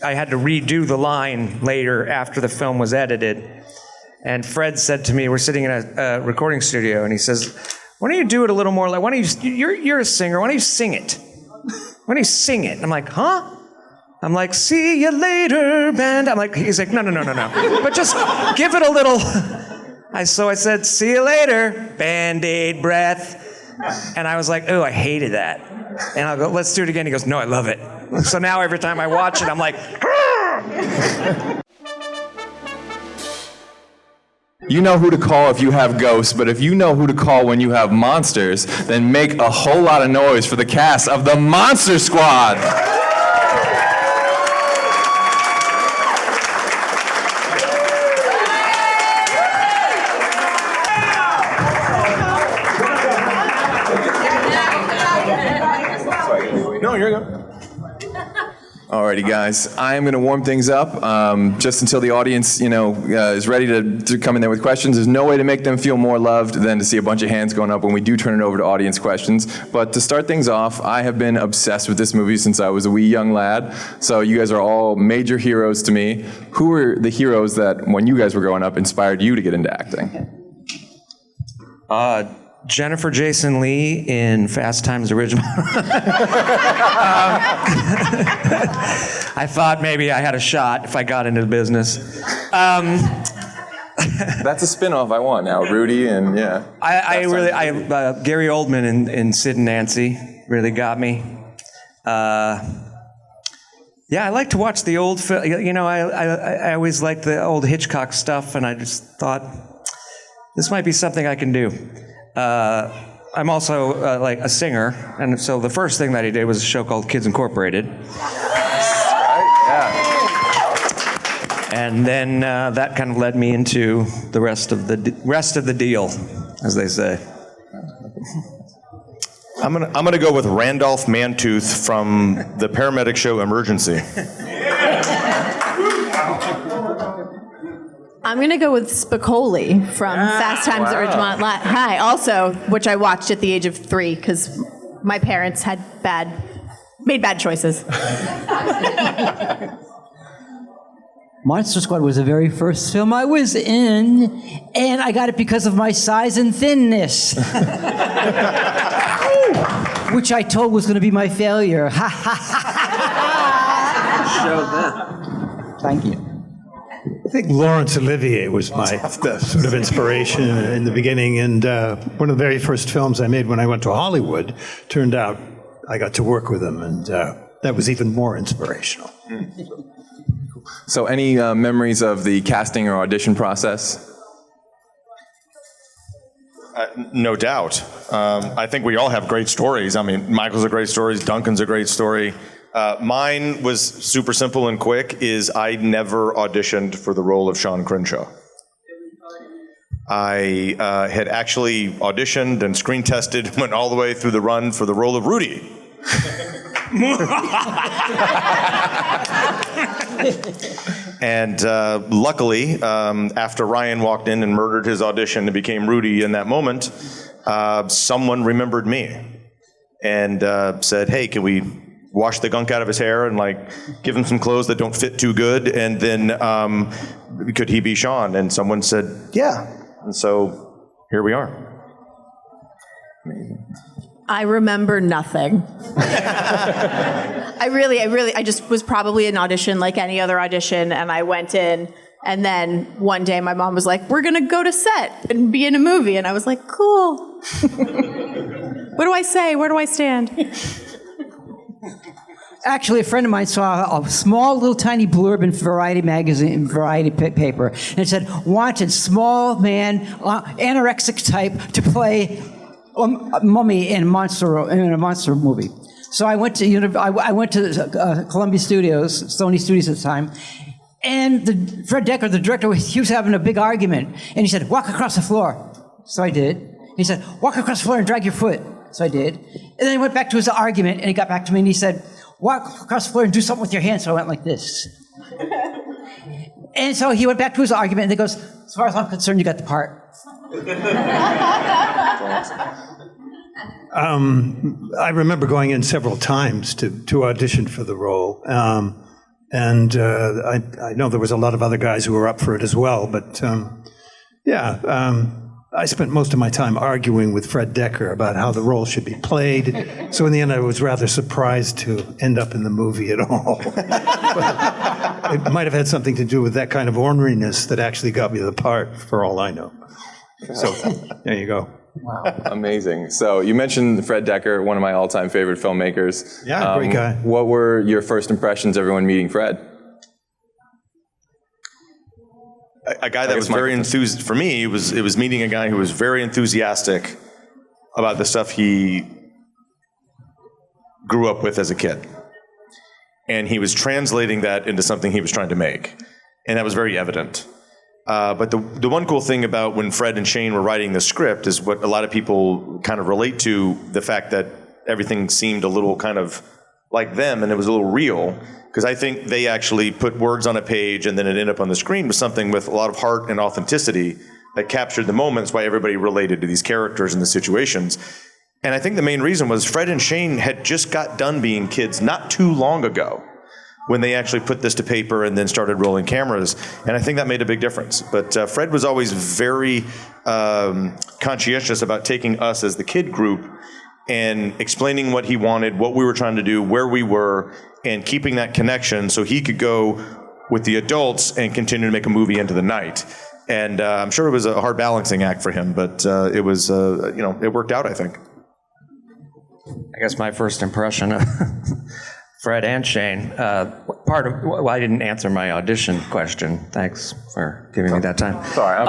I had to redo the line later after the film was edited. And Fred said to me, we're sitting in a recording studio, and he says, why don't you do it a little more like, why don't you, you're a singer, why don't you sing it? Why don't you sing it? I'm like, huh? I'm like, see you later, band. I'm like, he's like, no. But just give it a little. So I said, see you later, Band-Aid breath. And I was like, oh, I hated that. And I'll go, let's do it again. He goes, no, I love it. So now every time I watch it, I'm like, You know who to call if you have ghosts, but if you know who to call when you have monsters, then make a whole lot of noise for the cast of the Monster Squad. No, you're good. Alrighty, guys. I'm going to warm things up just until the audience, is ready to come in there with questions. There's no way to make them feel more loved than to see a bunch of hands going up when we do turn it over to audience questions. But to start things off, I have been obsessed with this movie since I was a wee young lad. So you guys are all major heroes to me. Who were the heroes that, when you guys were growing up, inspired you to get into acting? Jennifer Jason Leigh in Fast Times at Ridgemont. I thought maybe I had a shot if I got into the business. That's a spin-off I want now, Rudy and yeah. Gary Oldman in Sid and Nancy really got me. I like to watch the old film. I always liked the old Hitchcock stuff, and I just thought this might be something I can do. I'm also like a singer, and so the first thing that he did was a show called Kids Incorporated. And then that kind of led me into the rest of the deal, as they say. I'm gonna go with Randolph Mantooth from the paramedic show Emergency. I'm going to go with Spicoli from Fast Times at Ridgemont High, also, which I watched at the age of 3 because my parents had made bad choices. Monster Squad was the very first film I was in, and I got it because of my size and thinness. Which I told was going to be my failure. Ha ha ha! Showed that. Thank you. I think Laurence Olivier was my sort of inspiration in the beginning, and one of the very first films I made when I went to Hollywood, turned out I got to work with him, and that was even more inspirational. So any memories of the casting or audition process? No doubt. I think we all have great stories. I mean, Michael's a great story, Duncan's a great story. Mine was super simple and quick, is I never auditioned for the role of Sean Crenshaw. I had actually auditioned and screen tested, went all the way through the run for the role of Rudy. And luckily, after Ryan walked in and murdered his audition and became Rudy in that moment, someone remembered me and said, hey, can we wash the gunk out of his hair and give him some clothes that don't fit too good, and then could he be Sean? And someone said, yeah. And so here we are. Amazing. I remember nothing. I just was probably an audition like any other audition, and I went in, and then one day my mom was like, we're gonna go to set and be in a movie, and I was like, cool. What do I say? Where do I stand? Actually, a friend of mine saw a small, little, tiny blurb in Variety magazine, Variety paper, and it said, "Wanted small man, anorexic type to play a mummy in a monster movie." So I went to Columbia Studios, Sony Studios at the time, and Fred Decker, the director, he was having a big argument, and he said, "Walk across the floor." So I did. He said, "Walk across the floor and drag your foot." So I did. And then he went back to his argument, and he got back to me, and he said, "Walk across the floor and do something with your hands." So I went like this. And so he went back to his argument, and he goes, "As far as I'm concerned, you got the part." I remember going in several times to audition for the role. And I know there was a lot of other guys who were up for it as well, but I spent most of my time arguing with Fred Dekker about how the role should be played. So in the end, I was rather surprised to end up in the movie at all. It might have had something to do with that kind of orneriness that actually got me the part, for all I know. So there you go. Wow. Amazing. So you mentioned Fred Dekker, one of my all-time favorite filmmakers. Yeah, great guy. What were your first impressions, everyone meeting Fred? A guy that was very enthused. For me, it was meeting a guy who was very enthusiastic about the stuff he grew up with as a kid. And he was translating that into something he was trying to make. And that was very evident. But the one cool thing about when Fred and Shane were writing the script is what a lot of people kind of relate to, the fact that everything seemed a little kind of like them and it was a little real. Because I think they actually put words on a page and then it ended up on the screen with something with a lot of heart and authenticity that captured the moments why everybody related to these characters and the situations. And I think the main reason was Fred and Shane had just got done being kids not too long ago when they actually put this to paper and then started rolling cameras. And I think that made a big difference. But Fred was always very conscientious about taking us as the kid group and explaining what he wanted, what we were trying to do, where we were, and keeping that connection so he could go with the adults and continue to make a movie into the night. And I'm sure it was a hard balancing act for him, but it was, it worked out, I think. I guess my first impression of Fred and Shane, I didn't answer my audition question. Thanks for giving me that time. Sorry.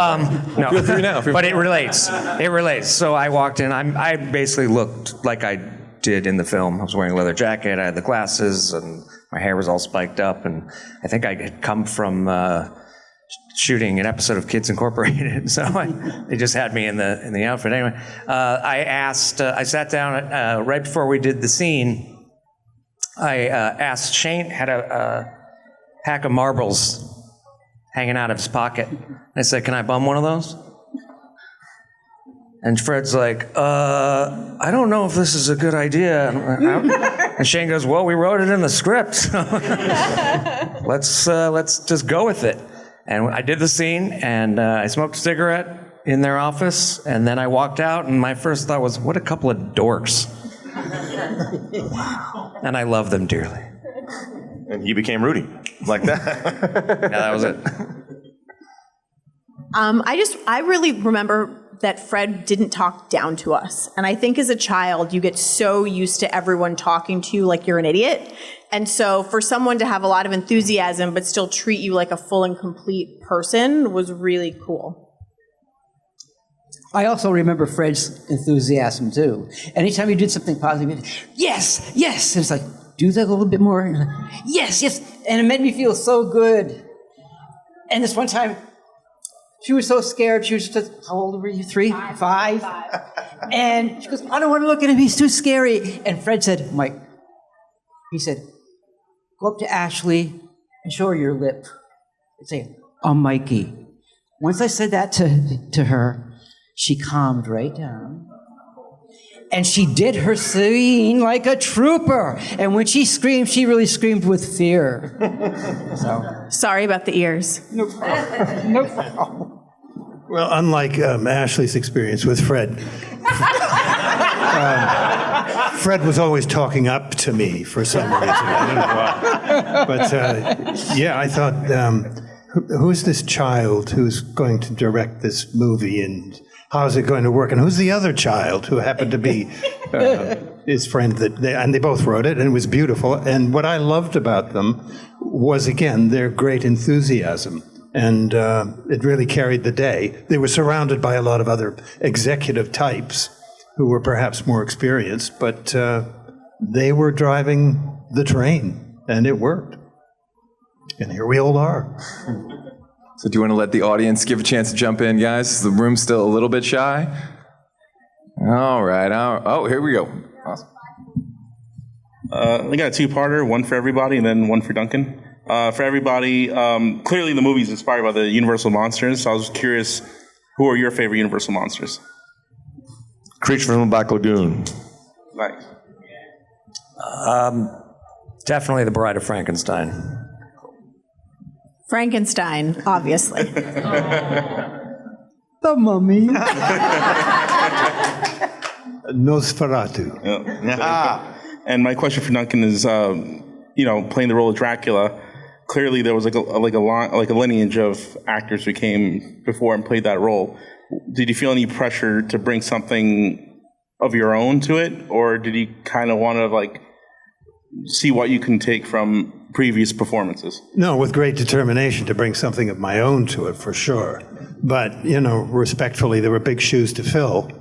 No, feel free now. But it relates. It relates. So I walked in. I basically looked like I did in the film. I was wearing a leather jacket. I had the glasses, and my hair was all spiked up. And I think I had come from shooting an episode of Kids Incorporated, so they just had me in the outfit. Anyway, I sat down right before we did the scene. I asked Shane, had a pack of marbles hanging out of his pocket. I said, "Can I bum one of those?" And Fred's like, "I don't know if this is a good idea." And Shane goes, "Well, we wrote it in the script, so let's just go with it." And I did the scene, and I smoked a cigarette in their office, and then I walked out, and my first thought was, what a couple of dorks. Wow. And I love them dearly. And he became Rudy, like that. Yeah, that was it. I really remember that Fred didn't talk down to us. And I think as a child, you get so used to everyone talking to you like you're an idiot. And so for someone to have a lot of enthusiasm but still treat you like a full and complete person was really cool. I also remember Fred's enthusiasm too. Anytime he did something positive, yes, yes. And it's like, do that a little bit more. And like, yes, yes. And it made me feel so good. And this one time, she was so scared. She was just, how old were you? 3? 5? And she goes, I don't want to look at him. He's too scary. And Fred said, Mike, he said, go up to Ashley and show her your lip. And say, oh, Mikey. Once I said that to her, she calmed right down. And she did her scene like a trooper. And when she screamed, she really screamed with fear. So. Sorry about the ears. No problem. No problem. Well, unlike Ashley's experience with Fred, Fred was always talking up to me for some reason. I don't know why. But yeah, I thought, who's this child who's going to direct this movie, and how's it going to work? And who's the other child who happened to be his friend? And they both wrote it, and it was beautiful. And what I loved about them was, again, their great enthusiasm. And it really carried the day. They were surrounded by a lot of other executive types who were perhaps more experienced, but they were driving the train, and it worked. And here we all are. So do you want to let the audience give a chance to jump in, guys? The room's still a little bit shy. All right. Oh, here we go. Awesome. We got a two-parter, one for everybody and then one for Duncan. For everybody, clearly the movie is inspired by the Universal monsters. So I was curious, who are your favorite Universal monsters? Creature from the Black Lagoon. Nice. Definitely The Bride of Frankenstein. Frankenstein, obviously. The Mummy. Nosferatu. And my question for Duncan is, playing the role of Dracula, clearly there was like a lineage of actors who came before and played that role. Did you feel any pressure to bring something of your own to it, or did you kind of want to see what you can take from previous performances? No, with great determination to bring something of my own to it, for sure. But, respectfully, there were big shoes to fill,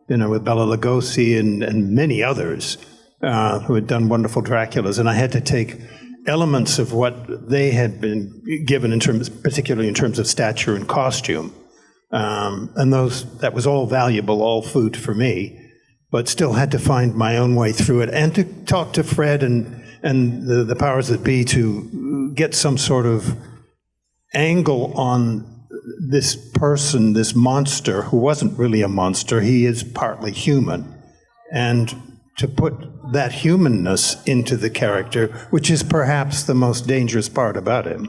with Bela Lugosi and many others who had done wonderful Draculas. And I had to take elements of what they had been given, particularly in terms of stature and costume. And that was all valuable, all food for me, but still had to find my own way through it and to talk to Fred and the powers that be to get some sort of angle on this person, this monster, who wasn't really a monster. He is partly human. And to put that humanness into the character, which is perhaps the most dangerous part about him.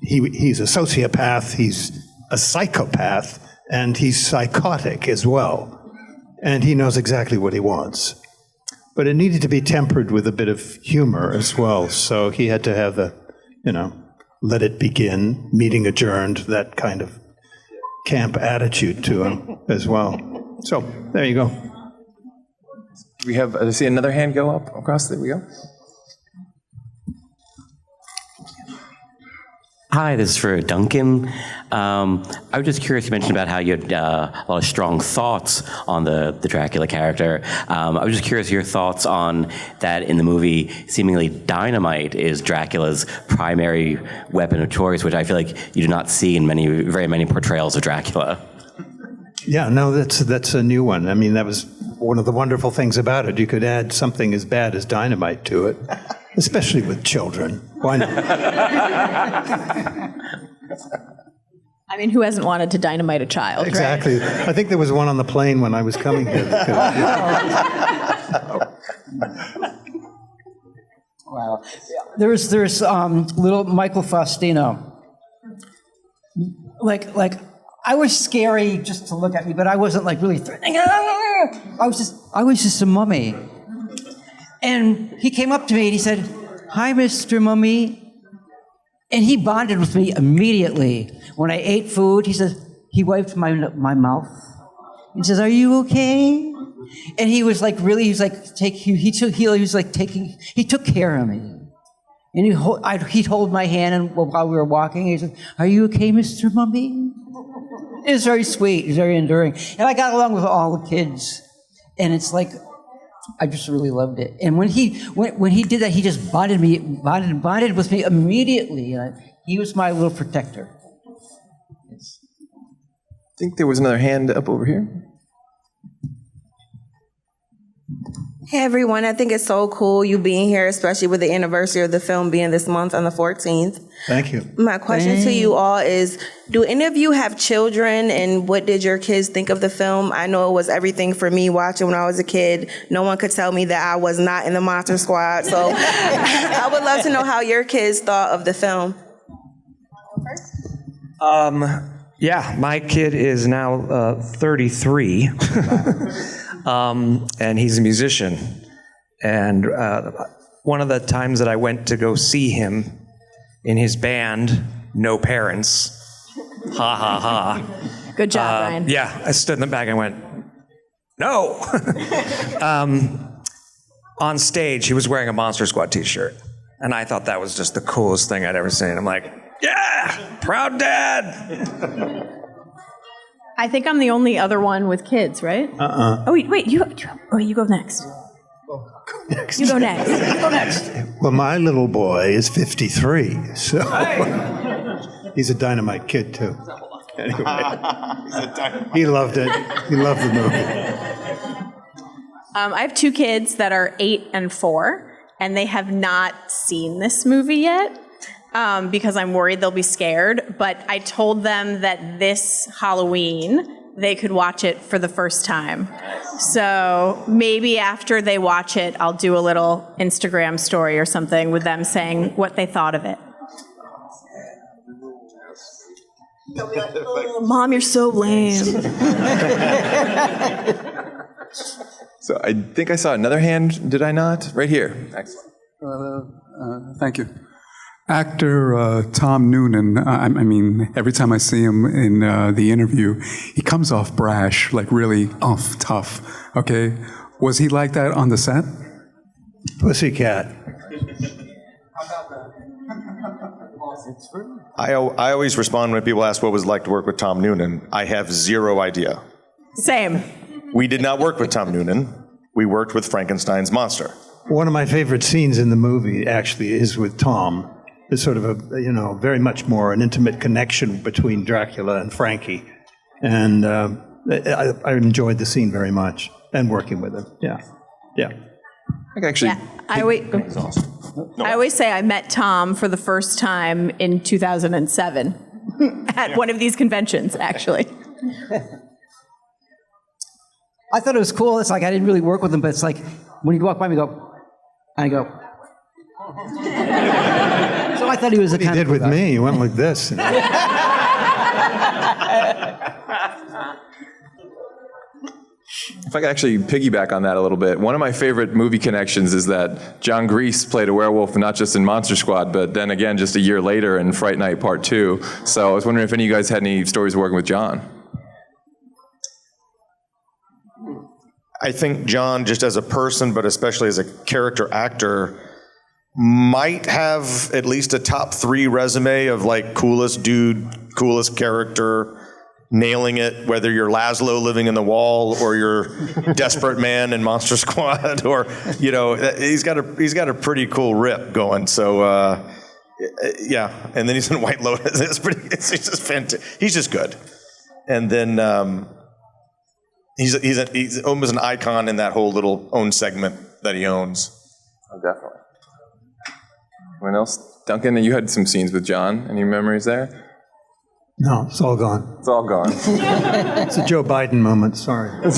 He's a sociopath, he's a psychopath, and he's psychotic as well. And he knows exactly what he wants. But it needed to be tempered with a bit of humor as well. So he had to have the, let it begin, meeting adjourned, that kind of camp attitude to him as well. So there you go. We have, I see another hand go up across. There we go. Hi, this is for Duncan. I was just curious, you mentioned about how you had a lot of strong thoughts on the Dracula character. I was just curious your thoughts on that in the movie. Seemingly dynamite is Dracula's primary weapon of choice, which I feel like you do not see in very many portrayals of Dracula. Yeah, no, that's a new one. I mean, that was one of the wonderful things about it. You could add something as bad as dynamite to it, especially with children. Why not? I mean, who hasn't wanted to dynamite a child? Exactly. Right? I think there was one on the plane when I was coming here. Wow. There's little Michael Faustino. Like I was scary just to look at me, but I wasn't really threatening. I was just a mummy. And he came up to me and he said, "Hi, Mr. Mummy." And he bonded with me immediately. When I ate food, he wiped my mouth. He says, "Are you okay?" And he was he took care of me. And he'd hold my hand and while we were walking, he said, "Are you okay, Mr. Mummy?" It was very sweet, it was very enduring. And I got along with all the kids. And it's I just really loved it. And when he did that, he just bonded with me immediately. He was my little protector. Yes. I think there was another hand up over here. Hey everyone, I think it's so cool you being here, especially with the anniversary of the film being this month on the 14th. Thank you. My question to you all is, do any of you have children, and what did your kids think of the film? I know it was everything for me watching when I was a kid. No one could tell me that I was not in the Monster Squad, so I would love to know how your kids thought of the film. Yeah, my kid is now 33. And he's a musician. And one of the times that I went to go see him in his band, No Parents, ha ha ha. Good job, Ryan. Yeah, I stood in the back and went, no. On stage, he was wearing a Monster Squad t-shirt. And I thought that was just the coolest thing I'd ever seen. I'm like, yeah, proud dad. I think I'm the only other one with kids, right? Oh, wait, you go next. You go next. Well, my little boy is 53, so he's a dynamite kid, too. Anyway, he loved it. He loved the movie. I have two kids that are 8 and 4, and they have not seen this movie yet. Because I'm worried they'll be scared, but I told them that this Halloween they could watch it for the first time. So maybe after they watch it, I'll do a little Instagram story or something with them saying what they thought of it. They'll be like, oh, Mom, you're so lame. So I think I saw another hand, did I not? Right here. Excellent. Thank you. Actor Tom Noonan, I mean, every time I see him in the interview, he comes off brash, like really tough, okay? Was he like that on the set? Pussycat. I always respond when people ask what it was like to work with Tom Noonan. I have zero idea. Same. We did not work with Tom Noonan. We worked with Frankenstein's monster. One of my favorite scenes in the movie actually is with Tom. It's sort of a, very much more an intimate connection between Dracula and Frankie. And I enjoyed the scene very much and working with him. Yeah. I think actually. Yeah, I always say I met Tom for the first time in 2007 at one of these conventions, actually. I thought it was cool. It's like I didn't really work with him, but it's like when he'd walk by me, go, and I go. So I thought he was a kind He of. did with me. He went like this. If I could actually piggyback on that a little bit, one of my favorite movie connections is that John Grease played a werewolf not just in Monster Squad, but then again just a year later in Fright Night Part 2. So I was wondering if any of you guys had any stories working with John. I think John, just as a person, but especially as a character actor, might have at least a top 3 resume of like coolest dude, coolest character, nailing it, whether you're Laszlo living in the wall or you're Desperate Man in Monster Squad, or he's got a pretty cool rip going. So yeah, and then he's in White Lotus. He's just fantastic. He's just good. And then he's almost an icon in that whole little own segment that he owns. Oh, definitely. Anyone else? Duncan, you had some scenes with John. Any memories there? No, it's all gone. It's all gone. It's a Joe Biden moment, sorry. Well,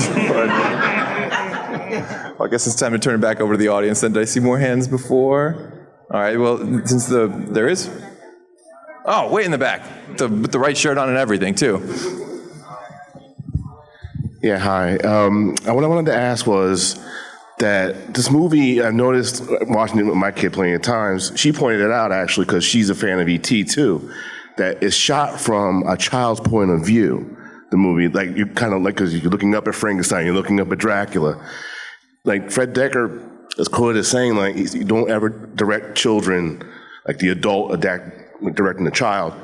I guess it's time to turn it back over to the audience then. Did I see more hands before? All right, well, since there is? Oh, way in the back, with the right shirt on and everything, too. Yeah, hi. What I wanted to ask was that this movie, I've noticed watching it with my kid plenty of times, she pointed it out actually because she's a fan of E.T. too, that it's shot from a child's point of view, the movie. Like, you kind of like, because you're looking up at Frankenstein, you're looking up at Dracula. Like, Fred Decker is quoted as saying, like, you don't ever direct children, like the adult directing the child.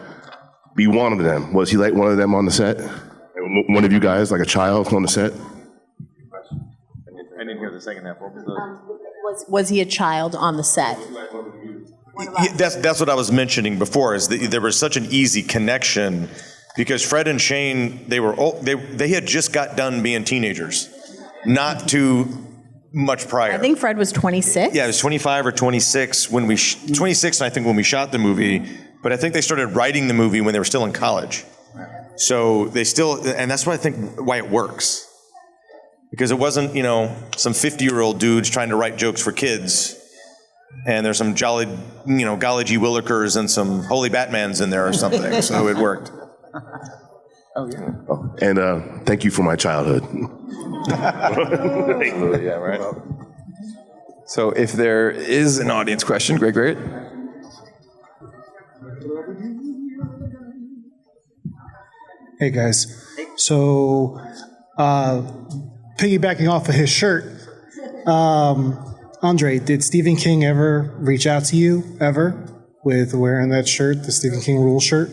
Be one of them. Was he like one of them on the set? One of you guys, like a child on the set? I didn't hear the second half. Was he a child on the set? That's what I was mentioning before, is that there was such an easy connection because Fred and Shane, they had just got done being teenagers, not too much prior. I think Fred was 26. Yeah, it was 25 or 26 26, I think, when we shot the movie, but I think they started writing the movie when they were still in college. So they still, and that's why I think why it works. Because it wasn't, some 50-year-old dudes trying to write jokes for kids. And there's some jolly, golly gee willikers and some holy Batmans in there or something. So it worked. Oh, yeah. Oh, and thank you for my childhood. Yeah, right. So if there is an audience question, great. Hey, guys. So, piggybacking off of his shirt, Andre, did Stephen King ever reach out to you, ever, with wearing that shirt, the Stephen King rule shirt?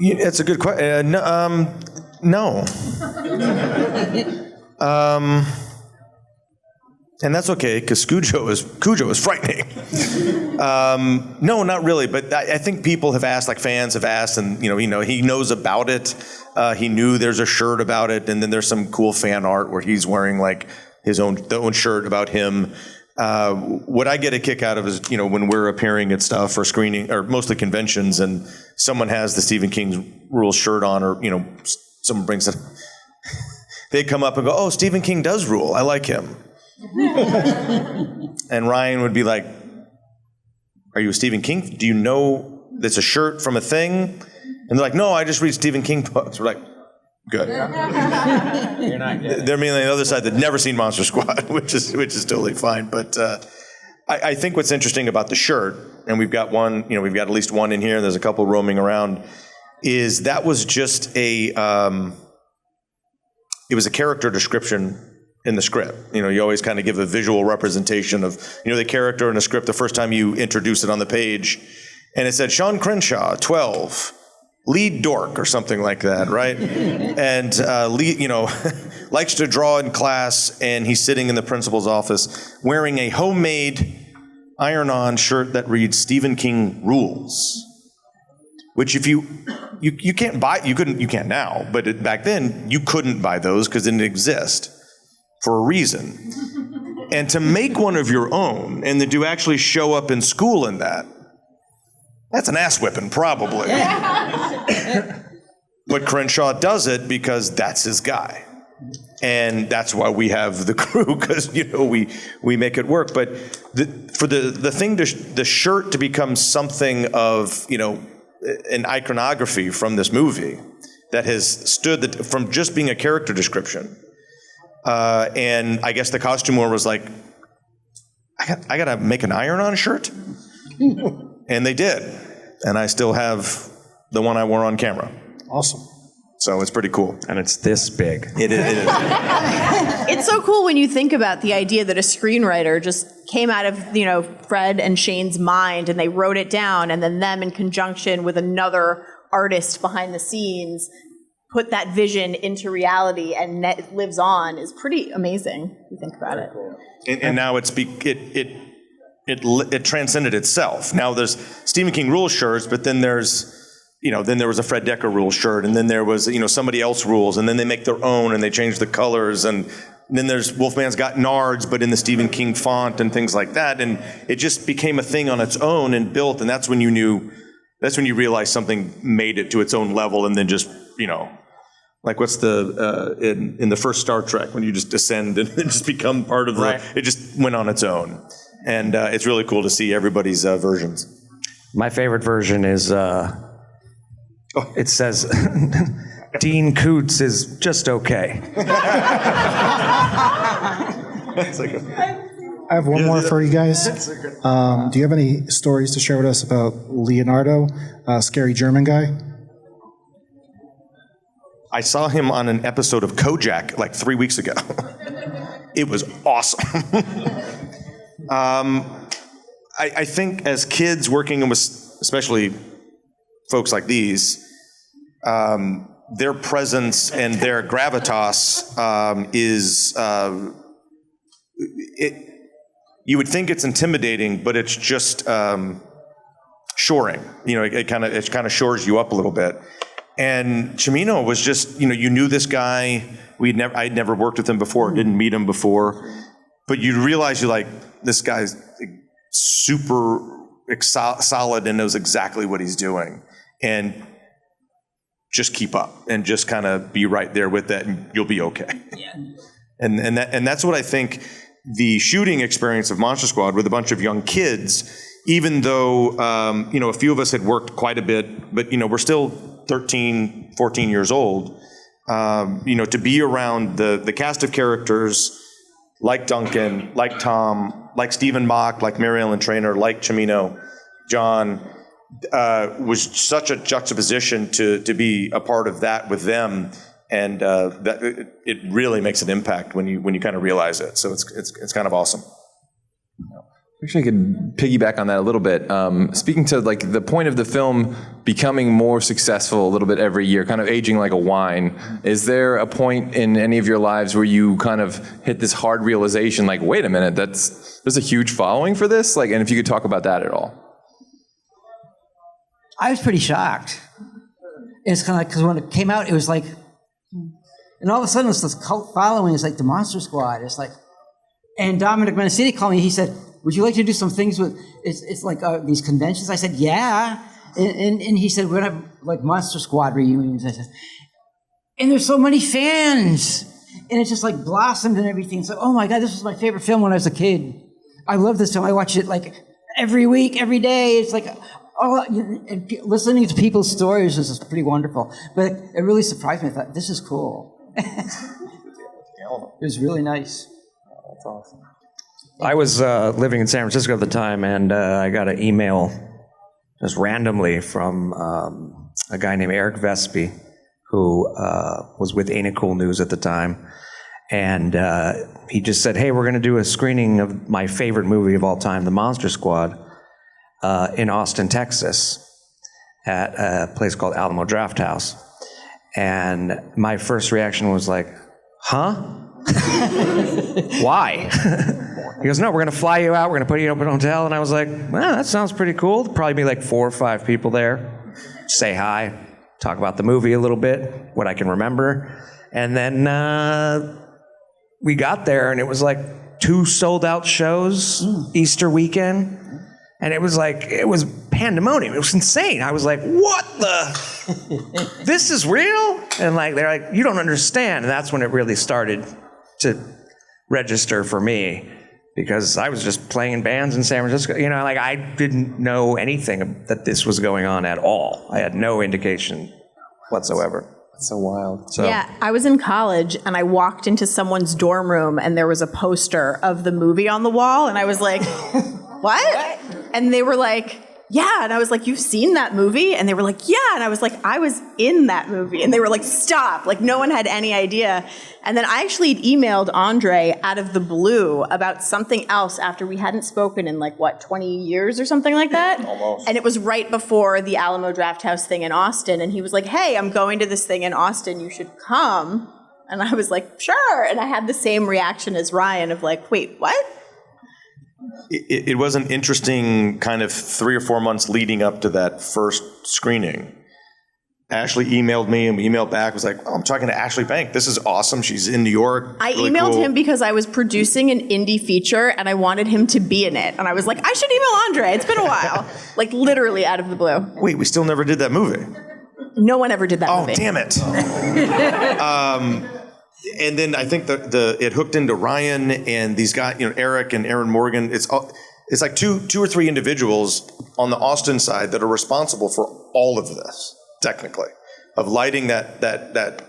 It's a good question. No. And that's okay, because Cujo is frightening. No, not really, but I think people have asked, like fans have asked, and he knows about it. He knew there's a shirt about it, and then there's some cool fan art where he's wearing like the own shirt about him. What I get a kick out of is, when we're appearing at stuff or screening, or mostly conventions, and someone has the Stephen King Rules shirt on, or, someone brings it. They come up and go, "Oh, Stephen King does rule. I like him." And Ryan would be like, "Are you a Stephen King? Do you know that's a shirt from a thing?" And they're like, no, I just read Stephen King books. We're like, good. You're not kidding. They're mainly on the other side that never seen Monster Squad, which is totally fine. But I think what's interesting about the shirt, and we've got one, we've got at least one in here, and there's a couple roaming around, is that was just it was a character description in the script. You always kind of give a visual representation of, the character in a script the first time you introduce it on the page. And it said, Sean Crenshaw, 12, lead dork or something like that, right? And, likes to draw in class, and he's sitting in the principal's office wearing a homemade iron-on shirt that reads Stephen King Rules. Which if you can't buy, you can't now, but back then you couldn't buy those because they didn't exist for a reason. And to make one of your own and then to actually show up in school in that's an ass whipping probably. But Crenshaw does it because that's his guy. And that's why we have the crew, because we make it work. But for the thing the shirt to become something of an iconography from this movie that has stood from just being a character description. And I guess the costumer was like, I gotta make an iron-on shirt? And they did. And I still have the one I wore on camera. Awesome. So it's pretty cool. And it's this big. It is. It's so cool when you think about the idea that a screenwriter just came out of, Fred and Shane's mind, and they wrote it down, and then them in conjunction with another artist behind the scenes put that vision into reality, and it lives on, is pretty amazing if you think about it. And now it transcended itself. Now there's Stephen King Rules shirts, but then there's then there was a Fred Decker Rules shirt, and then there was, somebody else rules, and then they make their own, and they change the colors, and then there's Wolfman's Got Nards, but in the Stephen King font and things like that, and it just became a thing on its own and built, and that's when you realized something made it to its own level, and then just, like what's in the first Star Trek, when you just descend and just become part of it just went on its own. And it's really cool to see everybody's versions. My favorite version is, it says, Dean Koontz is just okay. I have one more for you guys. Do you have any stories to share with us about Leonardo, scary German guy? I saw him on an episode of Kojak like 3 weeks ago. It was awesome. I think as kids working with, especially folks like these, their presence and their gravitas you would think it's intimidating, but it's just shoring. It kind of shores you up a little bit. And Cimino was just, you knew this guy. I'd never worked with him before, didn't meet him before, but you realize this guy's super solid and knows exactly what he's doing. And just keep up and just kind of be right there with that, and you'll be okay. Yeah. And that's what I think the shooting experience of Monster Squad with a bunch of young kids, even though a few of us had worked quite a bit, but we're still 13, 14 years old. To be around the cast of characters like Duncan, like Tom, like Stephen Mock, like Mary Ellen Trainor, like Cimino, John, was such a juxtaposition to be a part of that with them, and that it really makes an impact when you kind of realize it. So it's kind of awesome. Actually, I could piggyback on that a little bit. Speaking to the point of the film becoming more successful a little bit every year, kind of aging like a wine. Is there a point in any of your lives where you kind of hit this hard realization, like, wait a minute, there's a huge following for this? And if you could talk about that at all. I was pretty shocked. It's kind of because when it came out, it was like, and all of a sudden it's this cult following. It's like the Monster Squad. It's like, and Dominic Menacini called me. He said, would you like to do some things with, it's like these conventions? I said, yeah. And he said, we're going to have Monster Squad reunions. I said, and there's so many fans. And it just blossomed and everything. So, oh my God, this was my favorite film when I was a kid. I love this film. I watch it every week, every day. It's Listening to people's stories is pretty wonderful. But it really surprised me. I thought, this is cool. It was really nice. That's awesome. I was living in San Francisco at the time, and I got an email just randomly from a guy named Eric Vespi, who was with Ain't It Cool News at the time. And he just said, hey, we're going to do a screening of my favorite movie of all time, The Monster Squad, in Austin, Texas, at a place called Alamo Drafthouse. And my first reaction was like, huh? Why? He goes, no, we're going to fly you out. We're going to put you up in a hotel. And I was like, well, that sounds pretty cool. There'll probably be like 4 or 5 people there. Say hi, talk about the movie a little bit, what I can remember. And then we got there, and it was like 2 sold-out shows Easter weekend. And it was pandemonium. It was insane. I was like, what the? This is real? And like, they're like, you don't understand. And that's when it really started to register for me, because I was just playing in bands in San Francisco. You know, like, I didn't know anything that this was going on at all. I had no indication whatsoever. That's so wild. So, yeah, I was in college, and I walked into someone's dorm room, and there was a poster of the movie on the wall, and I was like, what? And they were like, yeah. And I was like, you've seen that movie? And they were like, yeah. And I was like, I was in that movie. And they were like, stop. Like, no one had any idea. And then I actually had emailed Andre out of the blue about something else after we hadn't spoken in 20 years or something like that? Almost. And it was right before the Alamo Drafthouse thing in Austin. And he was like, hey, I'm going to this thing in Austin. You should come. And I was like, sure. And I had the same reaction as Ryan of like, wait, what? It was an interesting kind of 3 or 4 months leading up to that first screening. Ashley emailed me, and we emailed back, was like, oh, I'm talking to Ashley Bank. This is awesome. She's in New York. I really emailed cool. him because I was producing an indie feature, and I wanted him to be in it. And I was like, I should email Andre. It's been a while. Like, literally out of the blue. Wait, we still never did that movie. No one ever did that movie. Oh, damn it. And then I think it hooked into Ryan and these guys, Eric and Aaron Morgan. It's like two or three individuals on the Austin side that are responsible for all of this, technically, of lighting that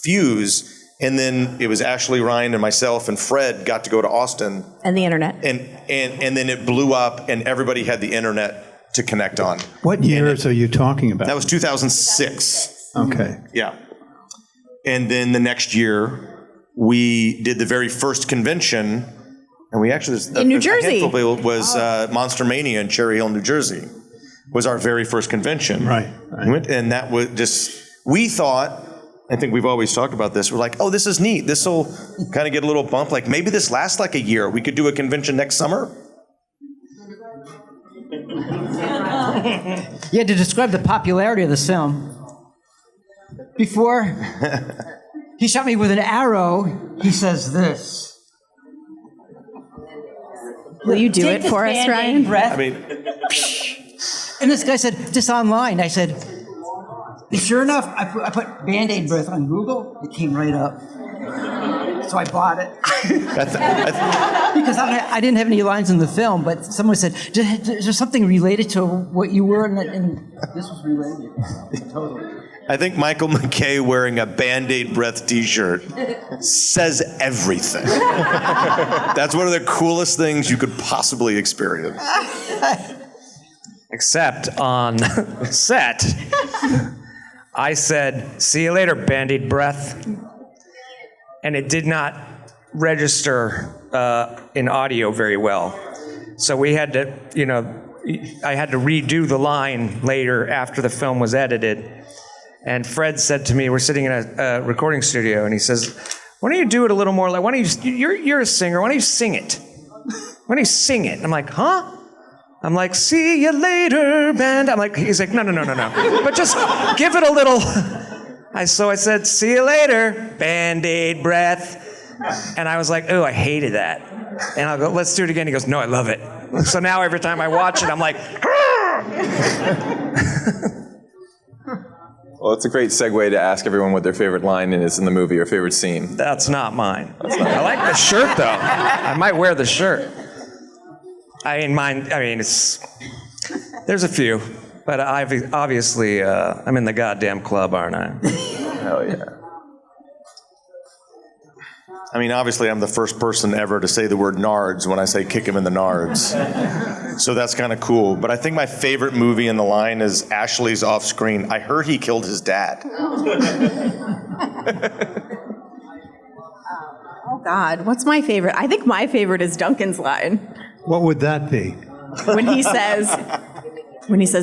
fuse. And then it was Ashley, Ryan, and myself and Fred got to go to Austin. And the internet. And then it blew up, and everybody had the internet to connect on. What years are you talking about? That was 2006. Okay. Yeah. And then the next year, we did the very first convention, and we actually in New Jersey. Was Monster Mania in Cherry Hill, New Jersey, was our very first convention. Right. We went, and that was we thought, I think we've always talked about this, we're like, oh, this is neat. This will kind of get a little bump. Like, maybe this lasts like a year. We could do a convention next summer. Yeah, to describe the popularity of the film. Before he shot me with an arrow, he says this. Will you do it for us, Ryan? Breath. I mean, And this guy said, just online. I said, sure enough, I put Band-Aid breath on Google. It came right up. So I bought it. Because I didn't have any lines in the film, but someone said, is there something related to what you were? And this was related. Totally. I think Michael McKay wearing a Band-Aid breath t-shirt says everything. That's one of the coolest things you could possibly experience. Except on set, I said, see you later, Band-Aid breath. And it did not register in audio very well. So we had to, I had to redo the line later after the film was edited. And Fred said to me, we're sitting in a recording studio, and he says, why don't you do it a little more like, why don't you, you're a singer, why don't you sing it? Why don't you sing it? And I'm like, huh? I'm like, see you later, band. He's like, no. But just give it a little. So I said, see you later, Band-Aid breath. And I was like, oh, I hated that. And I'll go, let's do it again. He goes, no, I love it. So now every time I watch it, I'm like, Well, it's a great segue to ask everyone what their favorite line is in the movie or favorite scene. That's not mine. I like the shirt, though. I might wear the shirt. There's a few. But obviously, I'm in the goddamn club, aren't I? Hell yeah. I mean, obviously, I'm the first person ever to say the word nards when I say kick him in the nards. So that's kind of cool. But I think my favorite movie in the line is Ashley's off screen. I heard he killed his dad. Oh, God. What's my favorite? I think my favorite is Duncan's line. What would that be? When he says,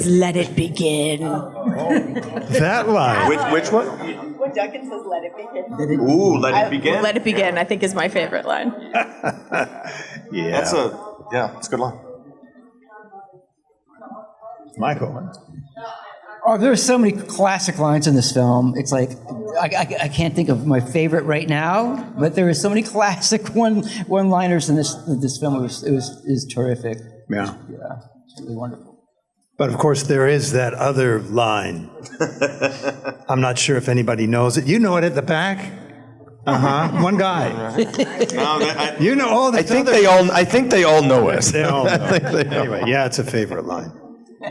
let it begin. That line. Which one? When Duncan says, let it begin. Ooh, let it begin? Let it begin, I think, is my favorite line. Yeah. That's a good line. Michael. Oh, there are so many classic lines in this film. It's like I can't think of my favorite right now, but there are so many classic one-liners in this film. It was terrific. Yeah. Yeah, it's really wonderful. But of course, there is that other line. I'm not sure if anybody knows it. You know it at the back. One guy. You know all the. I think they all know it. They all know. Anyway, yeah, it's a favorite line.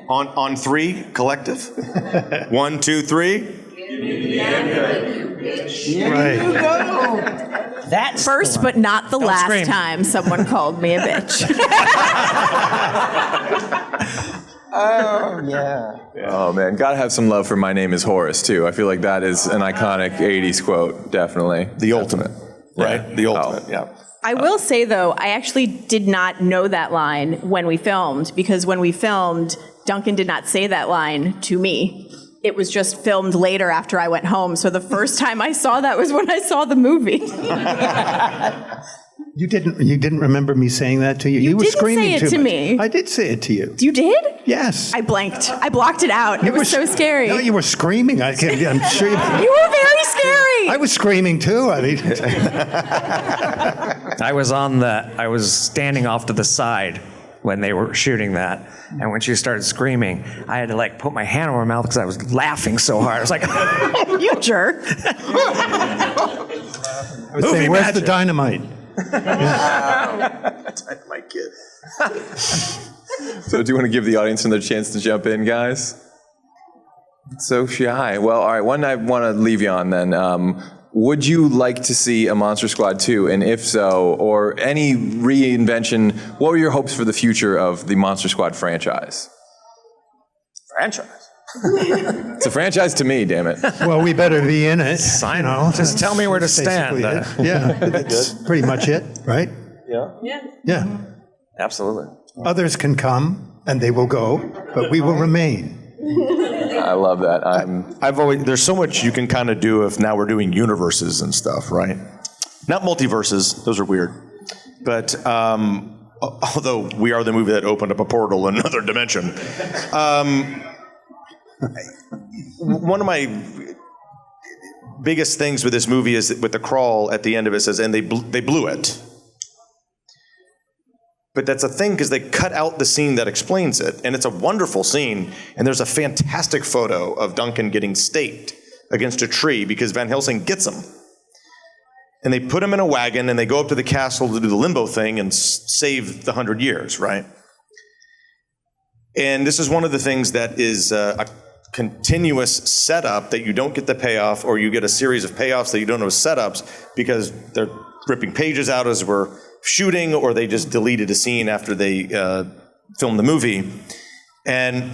On three, collective. 1, 2, 3. Right. That's First, but not the last scream. time someone called me a bitch. Oh yeah. Oh man, gotta have some love for My Name is Horace too. I feel like that is an iconic 80s quote, definitely. The ultimate, right? Yeah. The ultimate, yeah. I will say, though, I actually did not know that line when we filmed, because when we filmed, Duncan did not say that line to me. It was just filmed later after I went home. So the first time I saw that was when I saw the movie. You didn't remember me saying that to you? You were didn't screaming say it too to much. me. I did say it to you. You did? Yes. I blanked. I blocked it out. It was so scary. No, you were screaming. I'm sure you. You were very scary. I was screaming too. I mean, I was standing off to the side when they were shooting that, and when she started screaming, I had to like put my hand over my mouth because I was laughing so hard. I was like, You jerk. I was saying, where's the dynamite? Dynamite kid. So do you want to give the audience another chance to jump in, guys? So shy. Well, all right, one I want to leave you on then. Would you like to see a Monster Squad 2? And if so, or any reinvention, what were your hopes for the future of the Monster Squad franchise? Franchise. It's a franchise to me, damn it. Well, we better be in it. sign it. Just tell me where to stand. Basically it. Yeah, that's pretty much it, right? Yeah. Absolutely. Others can come and they will go, but we will remain. I love that. There's so much you can kind of do if now we're doing universes and stuff, right? Not multiverses, those are weird. But although we are the movie that opened up a portal in another dimension. One of my biggest things with this movie is that with the crawl at the end of it says, and they blew it. But that's a thing because they cut out the scene that explains it, and it's a wonderful scene, and there's a fantastic photo of Duncan getting staked against a tree because Van Helsing gets him. And they put him in a wagon, and they go up to the castle to do the limbo thing and save the 100 years, right? And this is one of the things that is a continuous setup that you don't get the payoff, or you get a series of payoffs that you don't know as setups because they're ripping pages out as we're shooting, or they just deleted a scene after they filmed the movie. And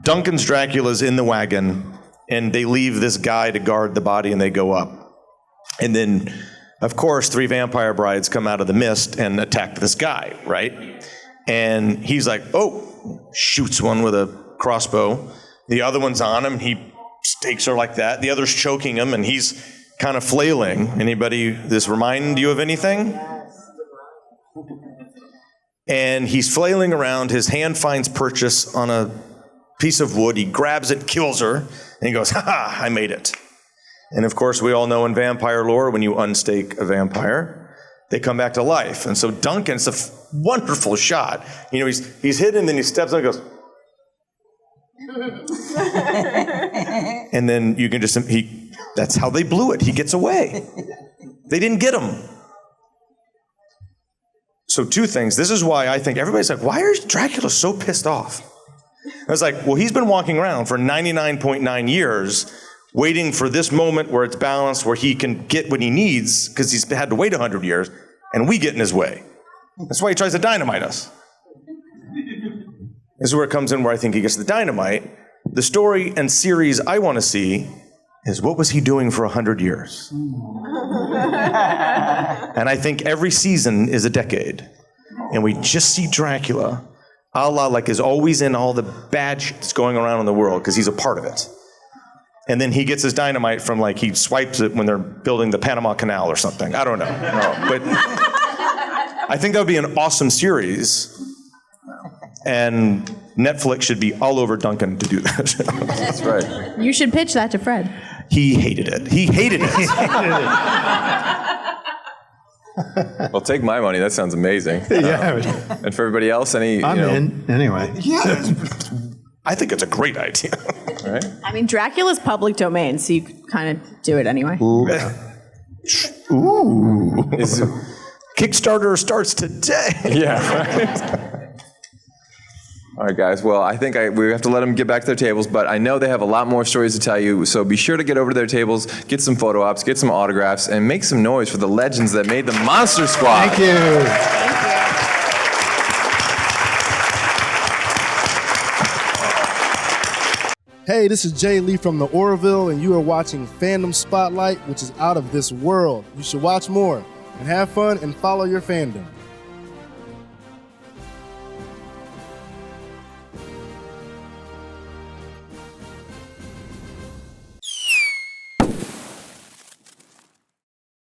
Duncan's Dracula's in the wagon, and they leave this guy to guard the body, and they go up. And then, of course, 3 vampire brides come out of the mist and attack this guy, right? And he's like, oh, shoots one with a crossbow. The other one's on him. He stakes her like that. The other's choking him, and he's kind of flailing. Anybody this remind you of anything? And he's flailing around. His hand finds purchase on a piece of wood. He grabs it, kills her, and he goes, ha, I made it. And of course, we all know in vampire lore, when you unstake a vampire, they come back to life. And so Duncan's a wonderful shot. You know, he's hidden, then he steps up and goes, and then you can just, that's how they blew it. He gets away. They didn't get him. So 2 things. This is why I think everybody's like, why is Dracula so pissed off? I was like, well, he's been walking around for 99.9 years waiting for this moment where it's balanced, where he can get what he needs because he's had to wait 100 years, and we get in his way. That's why he tries to dynamite us. This is where it comes in where I think he gets the dynamite. The story and series I want to see is what was he doing for 100 years? And I think every season is a decade. And we just see Dracula, a la like is always in all the bad shit that's going around in the world because he's a part of it. And then he gets his dynamite from like he swipes it when they're building the Panama Canal or something. I don't know. But I think that would be an awesome series. And Netflix should be all over Duncan to do that. That's right. You should pitch that to Fred. He hated it. He hated it. Well, take my money. That sounds amazing. Yeah. And for everybody else, any? I'm in, anyway. Yeah. I think it's a great idea. All right. I mean, Dracula's public domain, so you could kind of do it anyway. Ooh. Kickstarter starts today. Yeah. Right. All right, guys. Well, I think we have to let them get back to their tables, but I know they have a lot more stories to tell you, so be sure to get over to their tables, get some photo ops, get some autographs, and make some noise for the legends that made the Monster Squad. Thank you. Hey, this is Jay Lee from the Oroville, and you are watching Fandom Spotlight, which is out of this world. You should watch more and have fun and follow your fandom.